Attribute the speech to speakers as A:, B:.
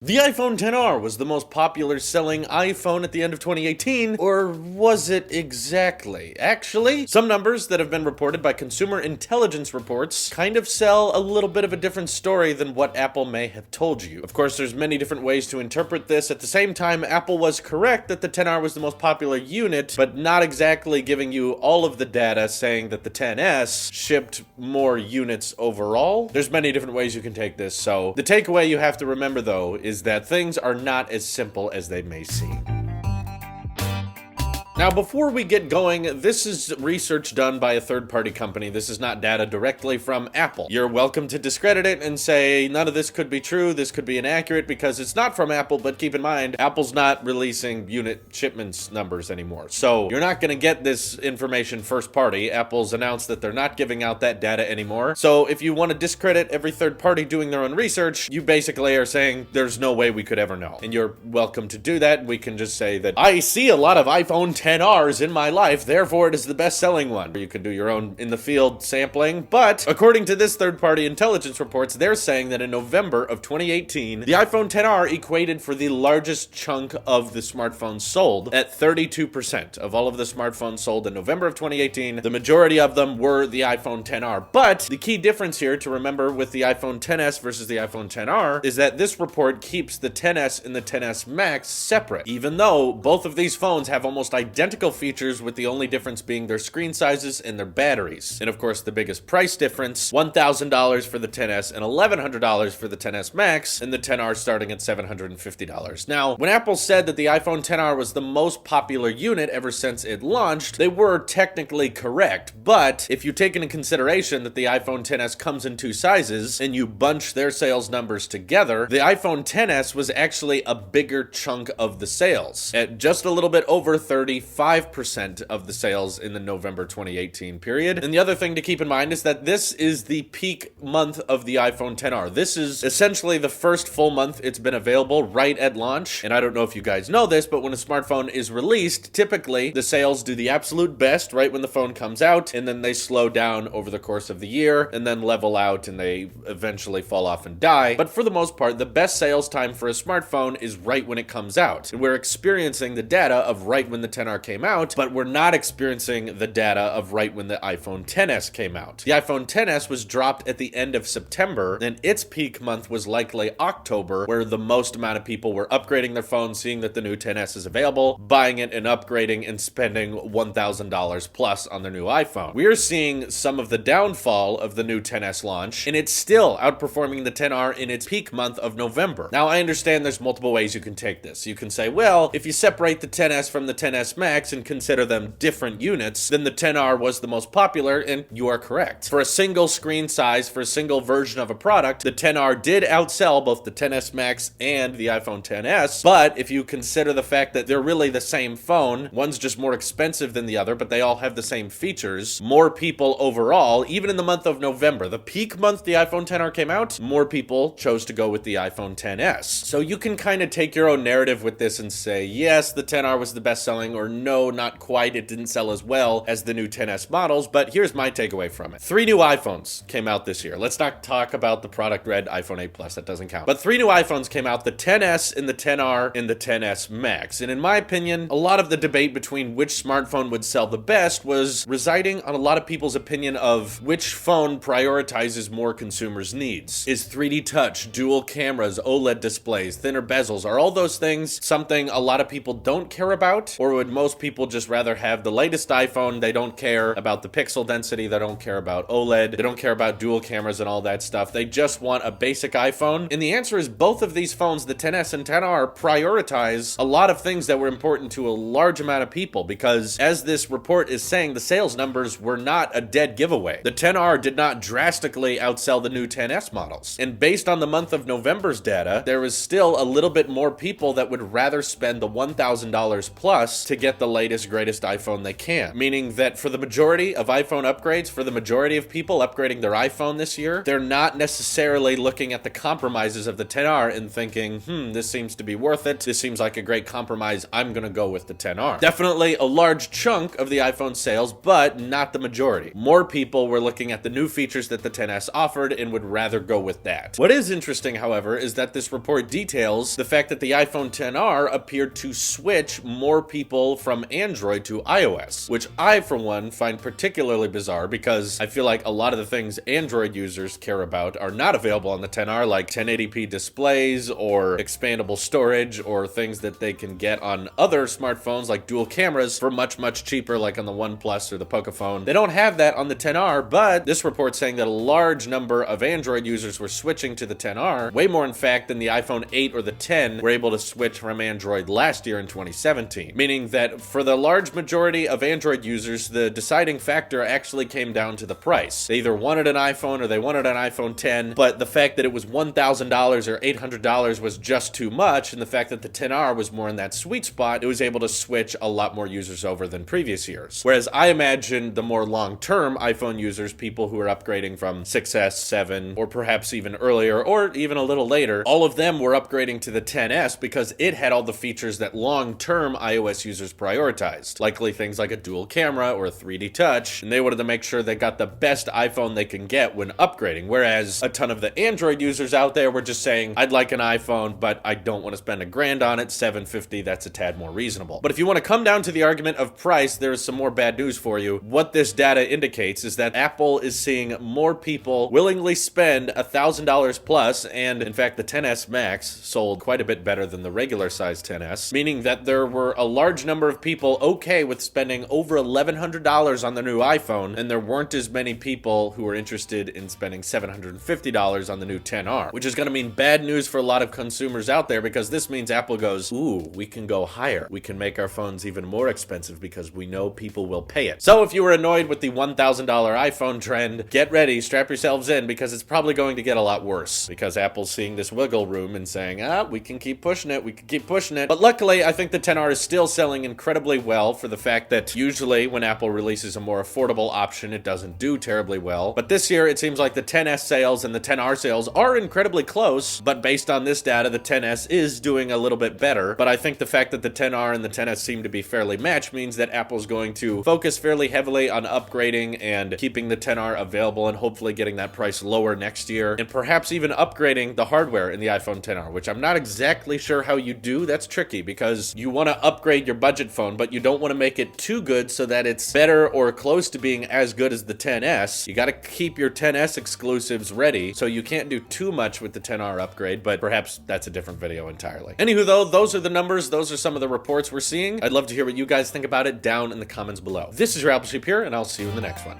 A: The iPhone XR was the most popular selling iPhone at the end of 2018, or was it exactly? Actually, some numbers that have been reported by consumer intelligence reports kind of sell a little bit of a different story than what Apple may have told you. Of course, there's many different ways to interpret this. At the same time, Apple was correct that the XR was the most popular unit, but not exactly giving you all of the data saying that the XS shipped more units overall. There's many different ways you can take this, so the takeaway you have to remember though is that things are not as simple as they may seem. Now, before we get going, this is research done by a third-party company. This is not data directly from Apple. You're welcome to discredit it and say, none of this could be true, this could be inaccurate, because it's not from Apple, but keep in mind, Apple's not releasing unit shipments numbers anymore. So, you're not gonna get this information first party. Apple's announced that they're not giving out that data anymore. So, if you want to discredit every third party doing their own research, you basically are saying, there's no way we could ever know. And you're welcome to do that. We can just say that, I see a lot of iPhone XRs in my life, therefore it is the best-selling one. You can do your own in-the-field sampling, but according to this third-party intelligence reports, they're saying that in November of 2018, the iPhone XR equated for the largest chunk of the smartphones sold at 32% of all of the smartphones sold in November of 2018. The majority of them were the iPhone XR, but the key difference here to remember with the iPhone XS versus the iPhone XR is that this report keeps the XS and the XS Max separate, even though both of these phones have almost identical features, with the only difference being their screen sizes and their batteries. And of course, the biggest price difference, $1,000 for the XS and $1,100 for the XS Max, and the XR starting at $750. Now, when Apple said that the iPhone XR was the most popular unit ever since it launched, they were technically correct, but if you take into consideration that the iPhone XS comes in two sizes, and you bunch their sales numbers together, the iPhone XS was actually a bigger chunk of the sales, at just a little bit over 35% of the sales in the November 2018 period. And the other thing to keep in mind is that this is the peak month of the iPhone XR. This is essentially the first full month it's been available right at launch. And I don't know if you guys know this, but when a smartphone is released, typically the sales do the absolute best right when the phone comes out, and then they slow down over the course of the year and then level out and they eventually fall off and die. But for the most part, the best sales time for a smartphone is right when it comes out. And we're experiencing the data of right when the XR came out, but we're not experiencing the data of right when the iPhone XS came out. The iPhone XS was dropped at the end of September, and its peak month was likely October, where the most amount of people were upgrading their phones, seeing that the new XS is available, buying it and upgrading and spending $1,000 plus on their new iPhone. We're seeing some of the downfall of the new XS launch, and it's still outperforming the XR in its peak month of November. Now, I understand there's multiple ways you can take this. You can say, well, if you separate the XS from the XS Max and consider them different units, then the XR was the most popular, and you are correct. For a single screen size, for a single version of a product, the XR did outsell both the XS Max and the iPhone XS, but if you consider the fact that they're really the same phone, one's just more expensive than the other, but they all have the same features, more people overall, even in the month of November, the peak month the iPhone XR came out, more people chose to go with the iPhone XS. So you can kind of take your own narrative with this and say, yes, the XR was the best selling, or no, not quite, it didn't sell as well as the new XS models, but here's my takeaway from it. 3 new iPhones came out this year. Let's not talk about the product red iPhone 8 Plus, that doesn't count. But 3 new iPhones came out, the XS and the XR and the XS Max. And in my opinion, a lot of the debate between which smartphone would sell the best was residing on a lot of people's opinion of which phone prioritizes more consumers' needs. Is 3D touch, dual cameras, OLED displays, thinner bezels, are all those things something a lot of people don't care about? Or would most people just rather have the latest iPhone? They don't care about the pixel density, they don't care about OLED, they don't care about dual cameras and all that stuff. They just want a basic iPhone. And the answer is both of these phones, the XS and XR, prioritize a lot of things that were important to a large amount of people, because as this report is saying, the sales numbers were not a dead giveaway. The XR did not drastically outsell the new XS models. And based on the month of November's data, there was still a little bit more people that would rather spend the $1,000 plus to get get the latest, greatest iPhone they can. Meaning that for the majority of iPhone upgrades, for the majority of people upgrading their iPhone this year, they're not necessarily looking at the compromises of the XR and thinking, this seems to be worth it. This seems like a great compromise. I'm gonna go with the XR. Definitely a large chunk of the iPhone sales, but not the majority. More people were looking at the new features that the XS offered and would rather go with that. What is interesting, however, is that this report details the fact that the iPhone XR appeared to switch more people from Android to iOS, which I, for one, find particularly bizarre because I feel like a lot of the things Android users care about are not available on the XR, like 1080p displays or expandable storage or things that they can get on other smartphones like dual cameras for much, much cheaper, like on the OnePlus or the Pocophone. They don't have that on the XR, but this report's saying that a large number of Android users were switching to the XR, way more in fact than the iPhone 8 or the 10 were able to switch from Android last year in 2017. Meaning that for the large majority of Android users, the deciding factor actually came down to the price. They either wanted an iPhone or they wanted an iPhone 10, but the fact that it was $1,000 or $800 was just too much, and the fact that the XR was more in that sweet spot, it was able to switch a lot more users over than previous years. Whereas I imagine the more long-term iPhone users, people who are upgrading from 6S, 7, or perhaps even earlier, or even a little later, all of them were upgrading to the XS because it had all the features that long-term iOS users prioritized. Likely things like a dual camera or a 3D touch, and they wanted to make sure they got the best iPhone they can get when upgrading. Whereas a ton of the Android users out there were just saying, I'd like an iPhone, but I don't want to spend $1,000 on it. $750, that's a tad more reasonable. But if you want to come down to the argument of price, there is some more bad news for you. What this data indicates is that Apple is seeing more people willingly spend $1,000 plus, and in fact the XS Max sold quite a bit better than the regular size XS, meaning that there were a large number of people okay with spending over $1,100 on the new iPhone, and there weren't as many people who were interested in spending $750 on the new XR, which is going to mean bad news for a lot of consumers out there, because this means Apple goes, ooh, we can go higher. We can make our phones even more expensive because we know people will pay it. So if you were annoyed with the $1,000 iPhone trend, get ready, strap yourselves in, because it's probably going to get a lot worse, because Apple's seeing this wiggle room and saying, we can keep pushing it, we can keep pushing it. But luckily, I think the XR is still selling incredibly well for the fact that usually when Apple releases a more affordable option, it doesn't do terribly well. But this year, it seems like the XS sales and the XR sales are incredibly close, but based on this data, the XS is doing a little bit better. But I think the fact that the XR and the XS seem to be fairly matched means that Apple's going to focus fairly heavily on upgrading and keeping the XR available and hopefully getting that price lower next year, and perhaps even upgrading the hardware in the iPhone XR, which I'm not exactly sure how you do. That's tricky because you want to upgrade your budget phone, but you don't want to make it too good so that it's better or close to being as good as the XS. You got to keep your XS exclusives ready, so you can't do too much with the XR upgrade, but perhaps that's a different video entirely. Anywho though, those are the numbers, those are some of the reports we're seeing. I'd love to hear what you guys think about it down in the comments below. This is your Apple Sheep here, and I'll see you in the next one.